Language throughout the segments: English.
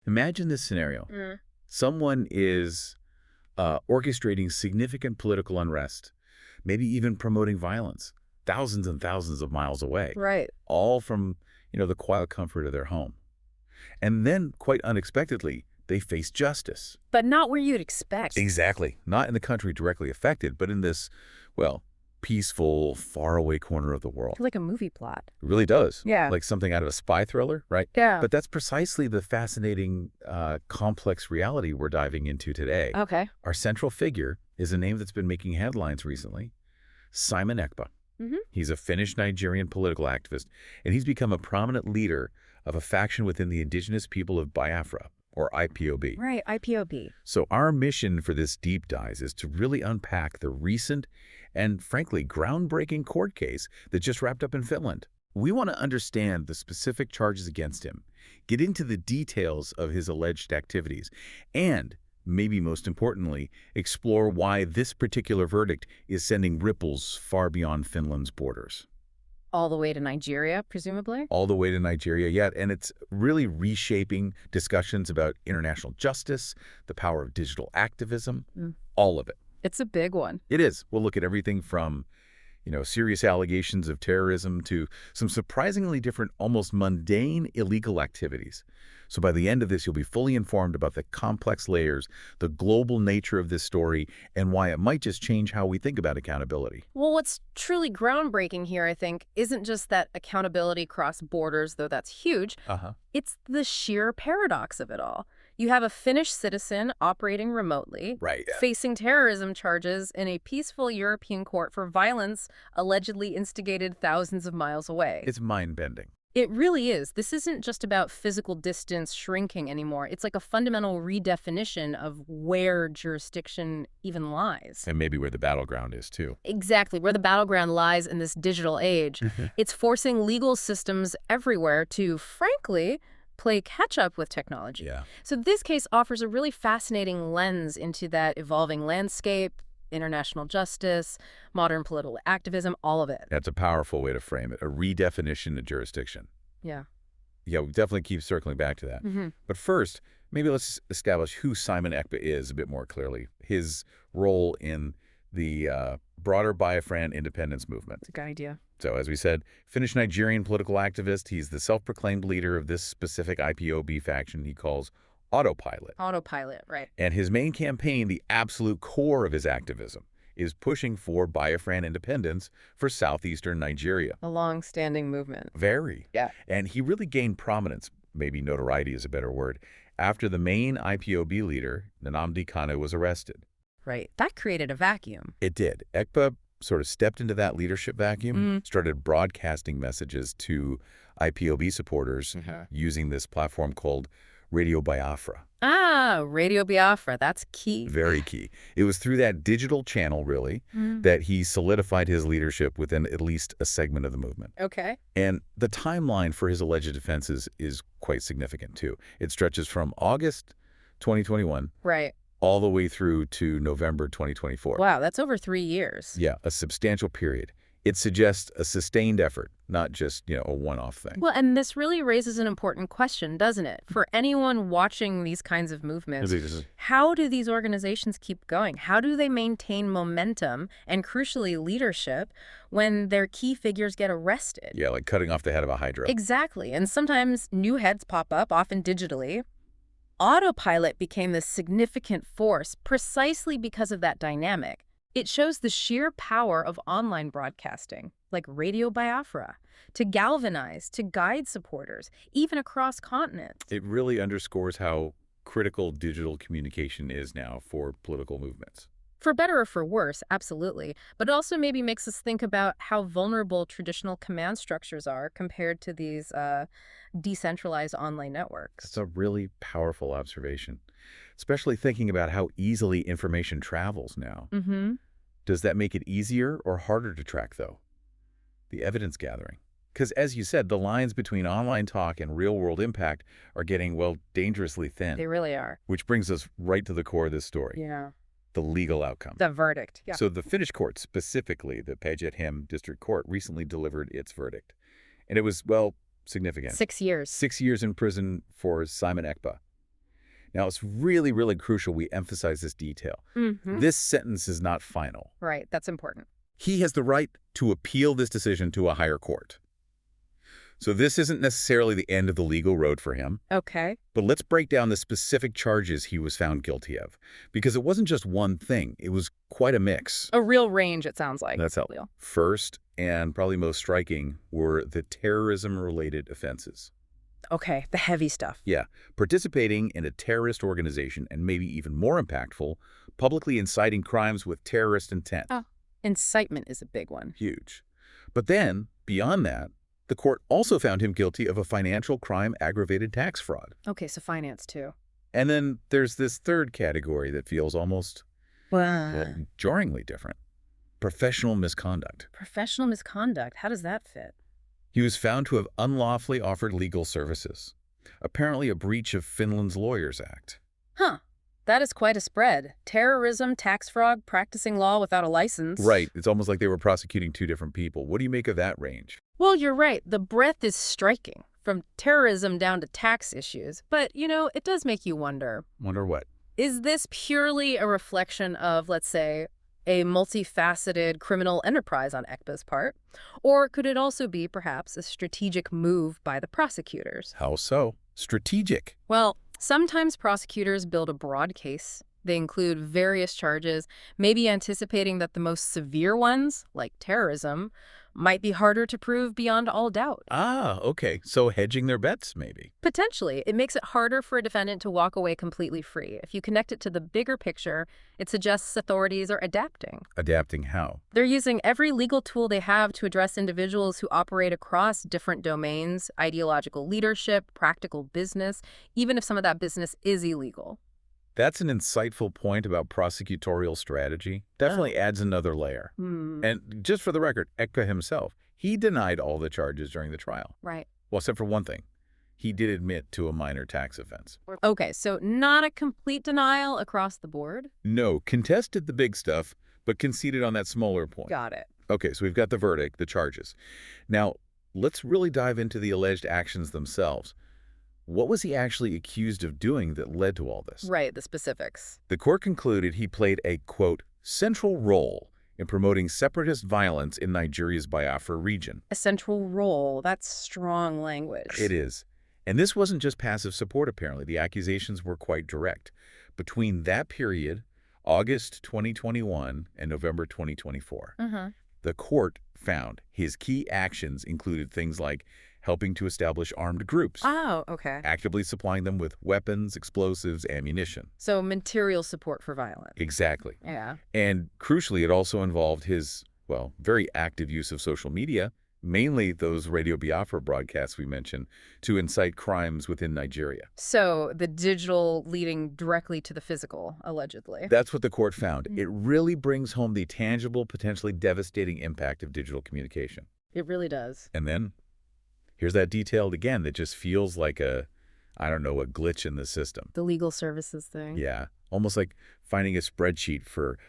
Imagine this scenario. Someone is orchestrating significant political unrest, maybe even promoting violence, thousands and thousands of miles away, Right. all from, the quiet comfort of their home. And then, quite unexpectedly, they face justice. But not where you'd expect. Exactly. Not in the country directly affected, but in this, well, peaceful, faraway corner of the world. Like a movie plot. It really does. Yeah. Like something out of a spy thriller, right? Yeah. But that's precisely the fascinating, complex reality we're diving into today. Okay. Our central figure is a name that's been making headlines recently, Simon Ekpa. He's a Finnish-Nigerian political activist, and he's become a prominent leader of a faction within the indigenous people of Biafra, or IPOB. Right, IPOB. So our mission for this deep dive is to really unpack the recent and, frankly, groundbreaking court case that just wrapped up in Finland. We want to understand the specific charges against him, get into the details of his alleged activities, and, maybe most importantly, explore why this particular verdict is sending ripples far beyond Finland's borders. All the way to Nigeria, presumably? All the way to Nigeria, yeah. And it's really reshaping discussions about international justice, the power of digital activism, all of it. It's a big one. It is. We'll look at everything from, serious allegations of terrorism to some surprisingly different, almost mundane illegal activities. So by the end of this, you'll be fully informed about the complex layers, the global nature of this story, and why it might just change how we think about accountability. Well, what's truly groundbreaking here, I think, isn't just that accountability cross borders, though that's huge. It's the sheer paradox of it all. You have a Finnish citizen operating remotely, facing terrorism charges in a peaceful European court for violence allegedly instigated thousands of miles away. It's mind-bending. It really is. This isn't just about physical distance shrinking anymore. It's like a fundamental redefinition of where jurisdiction even lies. And maybe where the battleground is, too. Exactly, where the battleground lies in this digital age. It's forcing legal systems everywhere to, frankly, play catch-up with technology. Yeah. So this case offers a really fascinating lens into that evolving landscape, international justice, modern political activism, all of it. That's a powerful way to frame it, a redefinition of jurisdiction. Yeah. Yeah, we definitely keep circling back to that. But first, maybe let's establish who Simon Ekpa is a bit more clearly, his role in the broader Biafran independence movement. It's a good idea. So, as we said, Finnish-Nigerian political activist, he's the self-proclaimed leader of this specific IPOB faction he calls Autopilot. Autopilot, right. And his main campaign, the absolute core of his activism, is pushing for Biafran independence for southeastern Nigeria. A long-standing movement. Very. Yeah. And he really gained prominence, maybe notoriety is a better word, after the main IPOB leader, Nnamdi Kanu, was arrested. Right. That created a vacuum. It did. Ekpa sort of stepped into that leadership vacuum, started broadcasting messages to IPOB supporters using this platform called Radio Biafra. Ah, Radio Biafra. That's key. Very key. It was through that digital channel, really, that he solidified his leadership within at least a segment of the movement. Okay. And the timeline for his alleged offenses is quite significant, too. It stretches from August 2021 Right. all the way through to November 2024. Wow, that's over 3 years. Yeah, a substantial period. It suggests a sustained effort, not just, a one-off thing. Well, and this really raises an important question, doesn't it? For anyone watching these kinds of movements, how do these organizations keep going? How do they maintain momentum and, crucially, leadership when their key figures get arrested? Yeah, like cutting off the head of a hydra. Exactly. And sometimes new heads pop up, often digitally. Autopilot became this significant force precisely because of that dynamic. It shows the sheer power of online broadcasting, like Radio Biafra, to galvanize, to guide supporters, even across continents. It really underscores how critical digital communication is now for political movements. For better or for worse, absolutely. But it also maybe makes us think about how vulnerable traditional command structures are compared to these decentralized online networks. That's a really powerful observation, especially thinking about how easily information travels now. Does that make it easier or harder to track, though? The evidence gathering. Because, as you said, the lines between online talk and real-world impact are getting, well, dangerously thin. They really are. Which brings us right to the core of this story. Yeah. The legal outcome. The verdict. Yeah. So the Finnish court, specifically the Päijät-Häme District Court, recently delivered its verdict. And it was, well, significant. 6 years. 6 years in prison for Simon Ekpa. Now, it's really, really crucial we emphasize this detail. This sentence is not final. Right, that's important. He has the right to appeal this decision to a higher court. So this isn't necessarily the end of the legal road for him. Okay. But let's break down the specific charges he was found guilty of. Because it wasn't just one thing. It was quite a mix. A real range, it sounds like. That's helpful. First, and probably most striking, were the terrorism-related offenses. Okay, the heavy stuff. Yeah, participating in a terrorist organization, and maybe even more impactful, publicly inciting crimes with terrorist intent. Oh, incitement is a big one. Huge. But then, beyond that, the court also found him guilty of a financial crime aggravated tax fraud. Okay, so finance too. And then there's this third category that feels almost jarringly different. Professional misconduct. Professional misconduct. How does that fit? He was found to have unlawfully offered legal services. Apparently a breach of Finland's Lawyers Act. Huh. That is quite a spread. Terrorism, tax fraud, practicing law without a license. Right. It's almost like they were prosecuting two different people. What do you make of that range? Well, you're right. The breadth is striking, from terrorism down to tax issues. But, it does make you wonder. Wonder what? Is this purely a reflection of, let's say, a multifaceted criminal enterprise on Ekpa's part? Or could it also be, perhaps, a strategic move by the prosecutors? How so? Strategic. Well, sometimes prosecutors build a broad case. They include various charges, maybe anticipating that the most severe ones, like terrorism, might be harder to prove beyond all doubt. Ah, okay. So hedging their bets, maybe. Potentially. It makes it harder for a defendant to walk away completely free. If you connect it to the bigger picture, it suggests authorities are adapting. Adapting how? They're using every legal tool they have to address individuals who operate across different domains, ideological leadership, practical business, even if some of that business is illegal. That's an insightful point about prosecutorial strategy. Definitely adds another layer. And just for the record, Ekpa himself, he denied all the charges during the trial. Right. Well, except for one thing. He did admit to a minor tax offense. Okay, so not a complete denial across the board? No, contested the big stuff, but conceded on that smaller point. Got it. Okay, so we've got the verdict, the charges. Now, let's really dive into the alleged actions themselves. What was he actually accused of doing that led to all this? Right, the specifics. The court concluded he played a, quote, central role in promoting separatist violence in Nigeria's Biafra region. A central role. That's strong language. It is. And this wasn't just passive support, apparently. The accusations were quite direct. Between that period, August 2021 and November 2024, the court found his key actions included things like helping to establish armed groups. Oh, okay. Actively supplying them with weapons, explosives, ammunition. So material support for violence. Exactly. Yeah. And crucially, it also involved his, very active use of social media, mainly those Radio Biafra broadcasts we mentioned, to incite crimes within Nigeria. So the digital leading directly to the physical, allegedly. That's what the court found. It really brings home the tangible, potentially devastating impact of digital communication. It really does. And then here's that detail again that just feels like a glitch in the system. The legal services thing. Yeah, almost like finding a spreadsheet for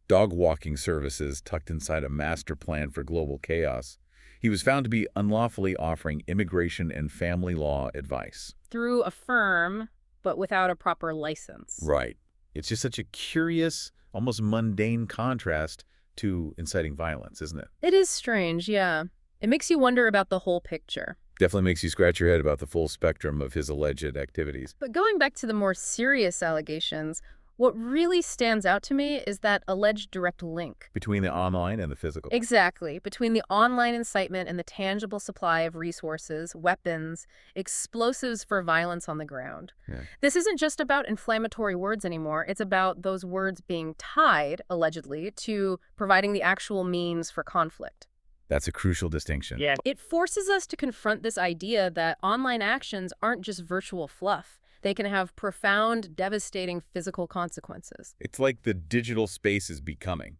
dog walking services tucked inside a master plan for global chaos. He was found to be unlawfully offering immigration and family law advice. Through a firm, but without a proper license. Right. It's just such a curious, almost mundane contrast to inciting violence, isn't it? It is strange, yeah. It makes you wonder about the whole picture. Definitely makes you scratch your head about the full spectrum of his alleged activities. But going back to the more serious allegations, what really stands out to me is that alleged direct link. Between the online and the physical. Exactly. Between the online incitement and the tangible supply of resources, weapons, explosives for violence on the ground. Yeah. This isn't just about inflammatory words anymore. It's about those words being tied, allegedly, to providing the actual means for conflict. That's a crucial distinction. Yeah. It forces us to confront this idea that online actions aren't just virtual fluff. They can have profound, devastating physical consequences. It's like the digital space is becoming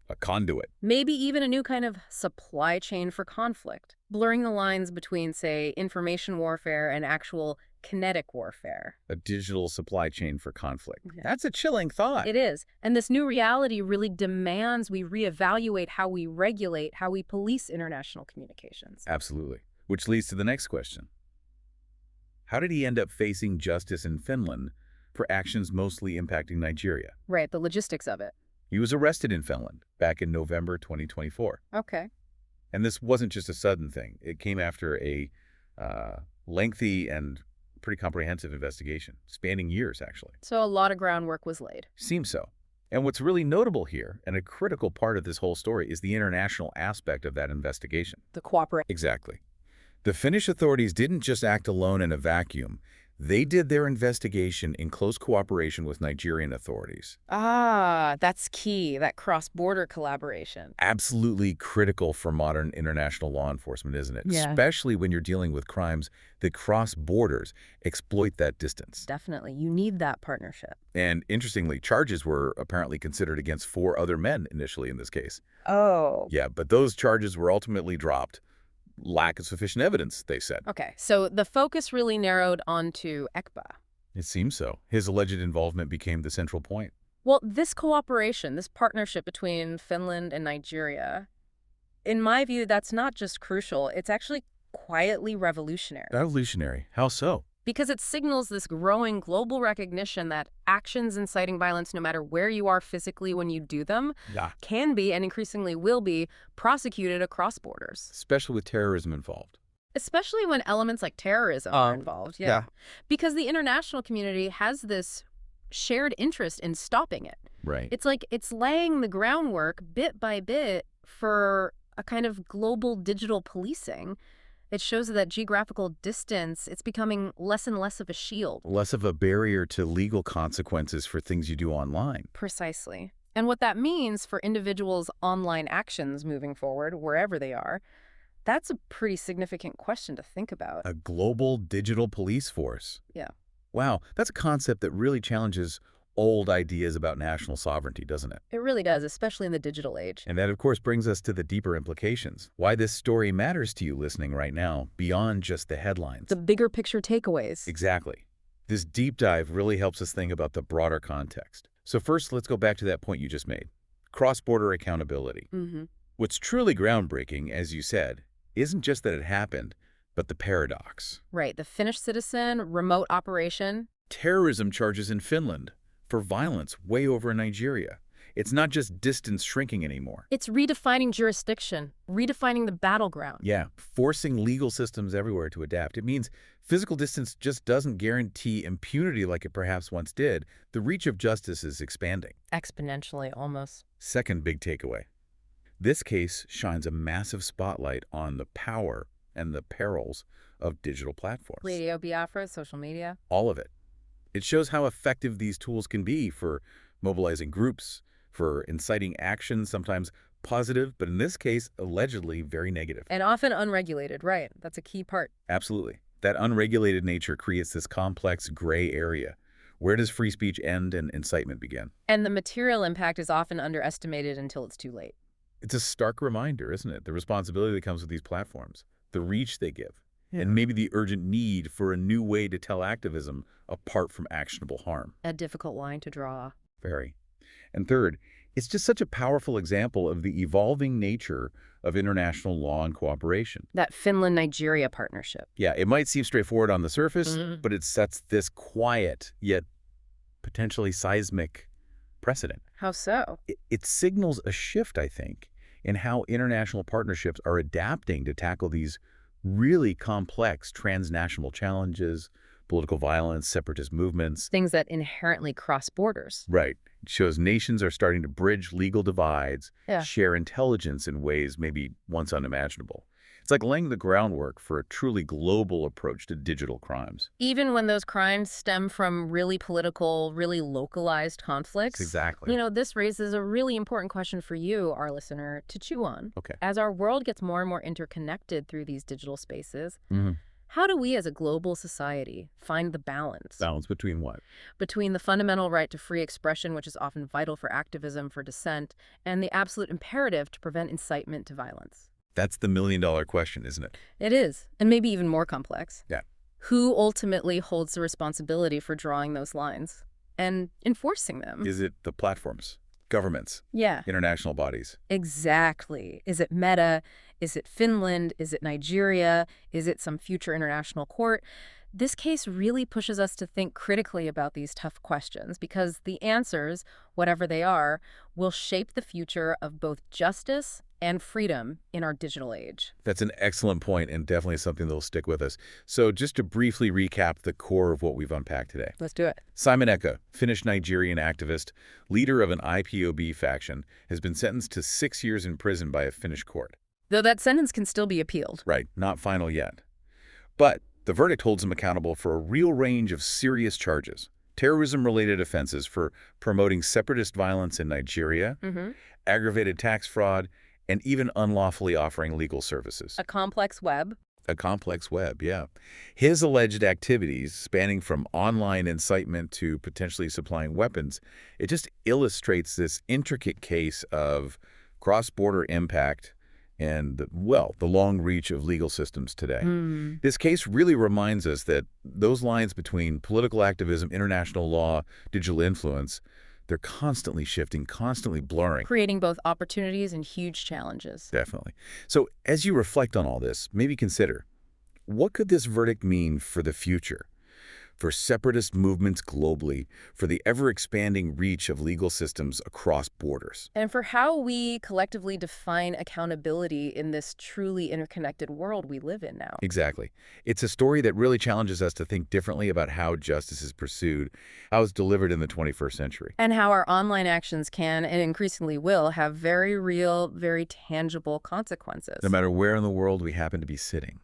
a conduit. Maybe even a new kind of supply chain for conflict, blurring the lines between, say, information warfare and actual kinetic warfare. A digital supply chain for conflict. Yeah. That's a chilling thought. It is. And this new reality really demands we reevaluate how we regulate, how we police international communications. Absolutely. Which leads to the next question. how did he end up facing justice in Finland for actions mostly impacting Nigeria? Right, the logistics of it. He was arrested in Finland back in November 2024. Okay. And this wasn't just a sudden thing. It came after a lengthy and pretty comprehensive investigation, spanning years, actually. So a lot of groundwork was laid. Seems so. And what's really notable here, and a critical part of this whole story, is the international aspect of that investigation. The cooperation. Exactly. The Finnish authorities didn't just act alone in a vacuum. They did their investigation in close cooperation with Nigerian authorities. Ah, that's key, that cross-border collaboration. Absolutely critical for modern international law enforcement, isn't it? Yeah. Especially when you're dealing with crimes that cross borders, exploit that distance. Definitely. You need that partnership. And interestingly, charges were apparently considered against 4 other men initially in this case. Oh. Yeah, but those charges were ultimately dropped. Lack of sufficient evidence, they said. Okay, so the focus really narrowed onto Ekpa. It seems so. His alleged involvement became the central point. Well, this cooperation, this partnership between Finland and Nigeria, in my view, that's not just crucial, it's actually quietly revolutionary. Revolutionary. How so? Because it signals this growing global recognition that actions inciting violence, no matter where you are physically when you do them, can be and increasingly will be prosecuted across borders. Especially with terrorism involved. Especially when elements like terrorism are involved. Yeah. Because the international community has this shared interest in stopping it. Right. It's like it's laying the groundwork bit by bit for a kind of global digital policing. It shows that geographical distance, it's becoming less and less of a shield. Less of a barrier to legal consequences for things you do online. Precisely. And what that means for individuals' online actions moving forward, wherever they are, that's a pretty significant question to think about. A global digital police force. Yeah. Wow, that's a concept that really challenges old ideas about national sovereignty, doesn't it? It really does, especially in the digital age. And that, of course, brings us to the deeper implications. Why this story matters to you listening right now, beyond just the headlines. The bigger picture takeaways. Exactly. This deep dive really helps us think about the broader context. So first, let's go back to that point you just made. Cross-border accountability. What's truly groundbreaking, as you said, isn't just that it happened, but the paradox. Right. The Finnish citizen, remote operation. Terrorism charges in Finland for violence way over in Nigeria. It's not just distance shrinking anymore. It's redefining jurisdiction, redefining the battleground. Yeah, forcing legal systems everywhere to adapt. It means physical distance just doesn't guarantee impunity like it perhaps once did. The reach of justice is expanding. Exponentially, almost. Second big takeaway. This case shines a massive spotlight on the power and the perils of digital platforms. Radio Biafra, social media. All of it. It shows how effective these tools can be for mobilizing groups, for inciting action, sometimes positive, but in this case, allegedly very negative. And often unregulated, right? That's a key part. Absolutely. That unregulated nature creates this complex gray area. Where does free speech end and incitement begin? And the material impact is often underestimated until it's too late. It's a stark reminder, isn't it? The responsibility that comes with these platforms, the reach they give, and maybe the urgent need for a new way to tell activism apart from actionable harm. A difficult line to draw. Very. And third, it's just such a powerful example of the evolving nature of international law and cooperation. That Finland-Nigeria partnership. Yeah, it might seem straightforward on the surface, but it sets this quiet yet potentially seismic precedent. How so? It signals a shift, I think, in how international partnerships are adapting to tackle these really complex transnational challenges, political violence, separatist movements. Things that inherently cross borders. Right. It shows nations are starting to bridge legal divides, share intelligence in ways maybe once unimaginable. It's like laying the groundwork for a truly global approach to digital crimes. Even when those crimes stem from really political, really localized conflicts. Exactly. You know, this raises a really important question for you, our listener, to chew on. Okay. As our world gets more and more interconnected through these digital spaces, how do we as a global society find the balance? Balance between what? Between the fundamental right to free expression, which is often vital for activism, for dissent, and the absolute imperative to prevent incitement to violence. That's the million-dollar question, isn't it? It is, and maybe even more complex. Yeah. Who ultimately holds the responsibility for drawing those lines and enforcing them? Is it the platforms, governments, international bodies? Exactly. Is it Meta? Is it Finland? Is it Nigeria? Is it some future international court? This case really pushes us to think critically about these tough questions because the answers, whatever they are, will shape the future of both justice and freedom in our digital age. That's an excellent point and definitely something that will stick with us. So just to briefly recap the core of what we've unpacked today. Let's do it. Simon Ekpa, Finnish-Nigerian activist, leader of an IPOB faction, has been sentenced to 6 years in prison by a Finnish court. Though that sentence can still be appealed. Right, not final yet. But the verdict holds him accountable for a real range of serious charges. Terrorism-related offenses for promoting separatist violence in Nigeria, aggravated tax fraud, and even unlawfully offering legal services. A complex web. A complex web, yeah. His alleged activities, spanning from online incitement to potentially supplying weapons, it just illustrates this intricate case of cross-border impact and, well, the long reach of legal systems today. This case really reminds us that those lines between political activism, international law, digital influence, they're constantly shifting, constantly blurring. Creating both opportunities and huge challenges. Definitely. So as you reflect on all this, maybe consider, what could this verdict mean for the future? For separatist movements globally, for the ever-expanding reach of legal systems across borders. And for how we collectively define accountability in this truly interconnected world we live in now. Exactly. It's a story that really challenges us to think differently about how justice is pursued, how it's delivered in the 21st century. And how our online actions can, and increasingly will, have very real, very tangible consequences. No matter where in the world we happen to be sitting.